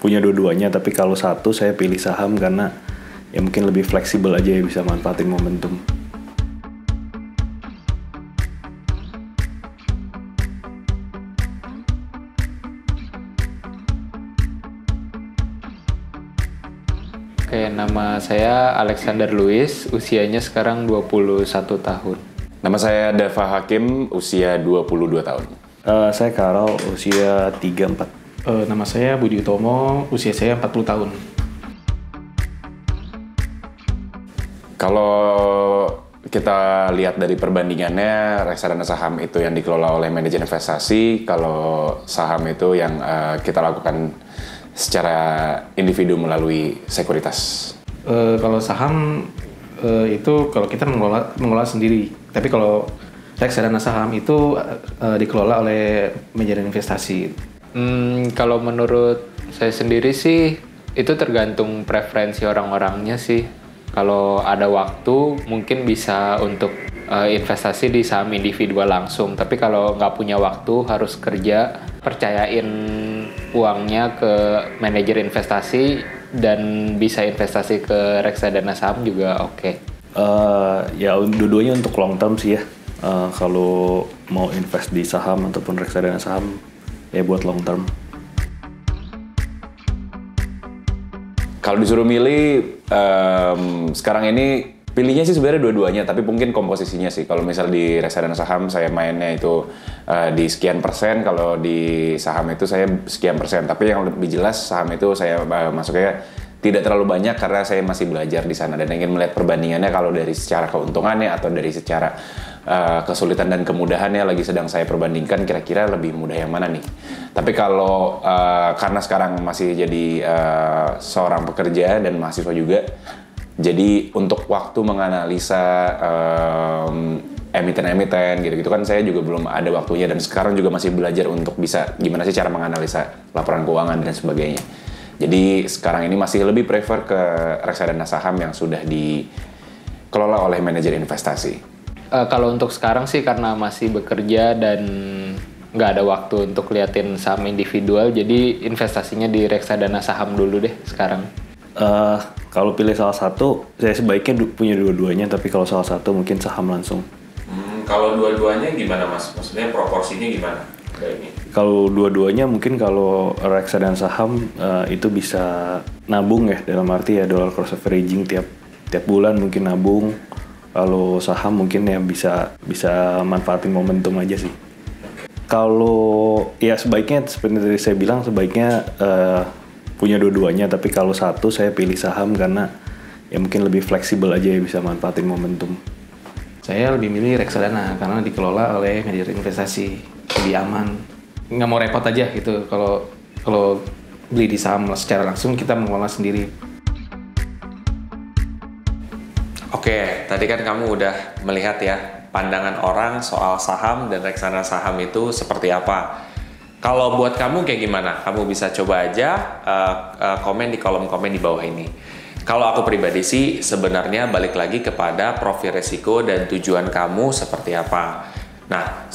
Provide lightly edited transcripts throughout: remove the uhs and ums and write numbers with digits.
punya dua-duanya, tapi kalau satu saya pilih saham karena ya mungkin lebih fleksibel aja ya, bisa manfaatin momentum. Oke, nama saya Alexander Luis, usianya sekarang 21 tahun. Nama saya Dava Hakim, usia 22 tahun. Saya Karol, usia 34. Nama saya Budi Utomo, usia saya 40 tahun. Kalau kita lihat dari perbandingannya, reksadana saham itu yang dikelola oleh manajer investasi, kalau saham itu yang kita lakukan secara individu melalui sekuritas. Kalau saham itu kalau kita mengelola sendiri, tapi kalau reksadana saham itu dikelola oleh manajer investasi. Kalau menurut saya sendiri sih, itu tergantung preferensi orang-orangnya sih. Kalau ada waktu, mungkin bisa untuk investasi di saham individual langsung. Tapi kalau nggak punya waktu, harus kerja, percayain uangnya ke manajer investasi, dan bisa investasi ke reksadana saham juga oke. Ya dua-duanya untuk long term sih ya. Kalau mau invest di saham ataupun reksadana saham, ya buat long term. Kalau disuruh milih, sekarang ini pilihnya sih sebenarnya dua-duanya, tapi mungkin komposisinya sih. Kalau misal di reksadana saham saya mainnya itu di sekian persen, kalau di saham itu saya sekian persen. Tapi yang lebih jelas saham itu saya masuknya tidak terlalu banyak karena saya masih belajar di sana dan ingin melihat perbandingannya kalau dari secara keuntungannya atau dari secara kesulitan dan kemudahannya lagi sedang saya perbandingkan, kira-kira lebih mudah yang mana nih. Tapi kalau karena sekarang masih jadi seorang pekerja dan mahasiswa juga, jadi untuk waktu menganalisa emiten-emiten gitu kan saya juga belum ada waktunya, dan sekarang juga masih belajar untuk bisa gimana sih cara menganalisa laporan keuangan dan sebagainya. Jadi sekarang ini masih lebih prefer ke reksadana saham yang sudah dikelola oleh manajer investasi. Kalau untuk sekarang sih karena masih bekerja dan nggak ada waktu untuk liatin saham individual, jadi investasinya di reksadana saham dulu deh sekarang. Kalau pilih salah satu, saya sebaiknya punya dua-duanya, tapi kalau salah satu mungkin saham langsung. Kalau dua-duanya gimana Mas? Maksudnya proporsinya gimana? Kalau dua-duanya mungkin kalau reksadana saham itu bisa nabung ya, dalam arti ya dollar cost averaging tiap bulan mungkin nabung. Kalau saham mungkin ya bisa manfaatin momentum aja sih. Kalau ya sebaiknya seperti tadi saya bilang, sebaiknya punya dua-duanya, tapi kalau satu saya pilih saham karena ya mungkin lebih fleksibel aja ya, bisa manfaatin momentum. Saya lebih milih reksadana karena dikelola oleh manajer investasi, lebih aman. Nggak mau repot aja gitu. Kalau beli di saham secara langsung, kita mengelola sendiri. Oke, tadi kan kamu udah melihat ya pandangan orang soal saham dan reksadana saham itu seperti apa. Kalau buat kamu kayak gimana? Kamu bisa coba aja komen di kolom komen di bawah ini. Kalau aku pribadi sih sebenarnya balik lagi kepada profil resiko dan tujuan kamu seperti apa. Nah,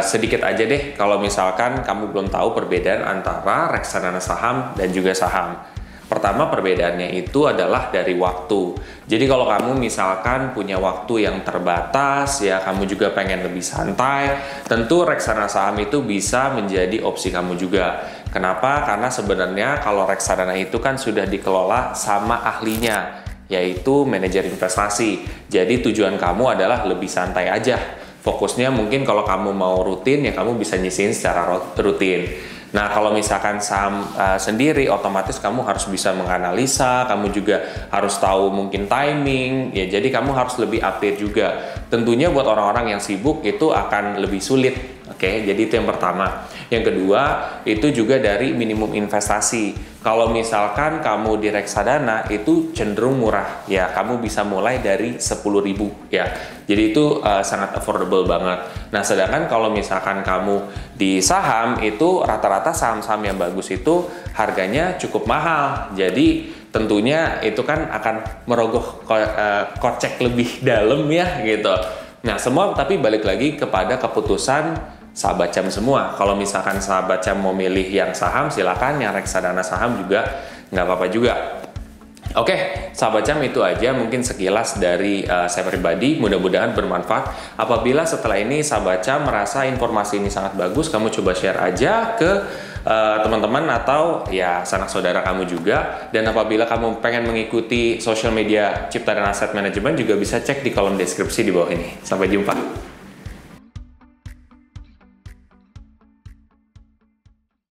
sedikit aja deh kalau misalkan kamu belum tahu perbedaan antara reksadana saham dan juga saham. Pertama, perbedaannya itu adalah dari waktu. Jadi kalau kamu misalkan punya waktu yang terbatas, ya kamu juga pengen lebih santai, tentu reksadana saham itu bisa menjadi opsi kamu juga. Kenapa? Karena sebenarnya kalau reksadana itu kan sudah dikelola sama ahlinya, yaitu manajer investasi. Jadi tujuan kamu adalah lebih santai aja. Fokusnya mungkin kalau kamu mau rutin, ya kamu bisa nyisihin secara rutin. Nah, kalau misalkan saham sendiri, otomatis kamu harus bisa menganalisa, kamu juga harus tahu mungkin timing, ya jadi kamu harus lebih update juga. Tentunya buat orang-orang yang sibuk itu akan lebih sulit. Oke, jadi itu yang pertama. Yang kedua, itu juga dari minimum investasi. Kalau misalkan kamu di reksadana itu cenderung murah, ya kamu bisa mulai dari 10.000 ya. Jadi itu sangat affordable banget. Nah, sedangkan kalau misalkan kamu di saham itu rata-rata saham-saham yang bagus itu harganya cukup mahal. Jadi tentunya itu kan akan merogoh kocek lebih dalam ya gitu. Nah, semua tapi balik lagi kepada keputusan sahabat Cam semua. Kalau misalkan sahabat Cam mau milih yang saham, silakan. Yang reksadana saham juga nggak apa-apa juga. Oke, sahabat Cam, itu aja mungkin sekilas dari saya pribadi. Mudah-mudahan bermanfaat. Apabila setelah ini sahabat Cam merasa informasi ini sangat bagus, kamu coba share aja ke teman-teman atau ya sanak saudara kamu juga. Dan apabila kamu pengen mengikuti social media Cipta dan Aset Management, juga bisa cek di kolom deskripsi di bawah ini. Sampai jumpa.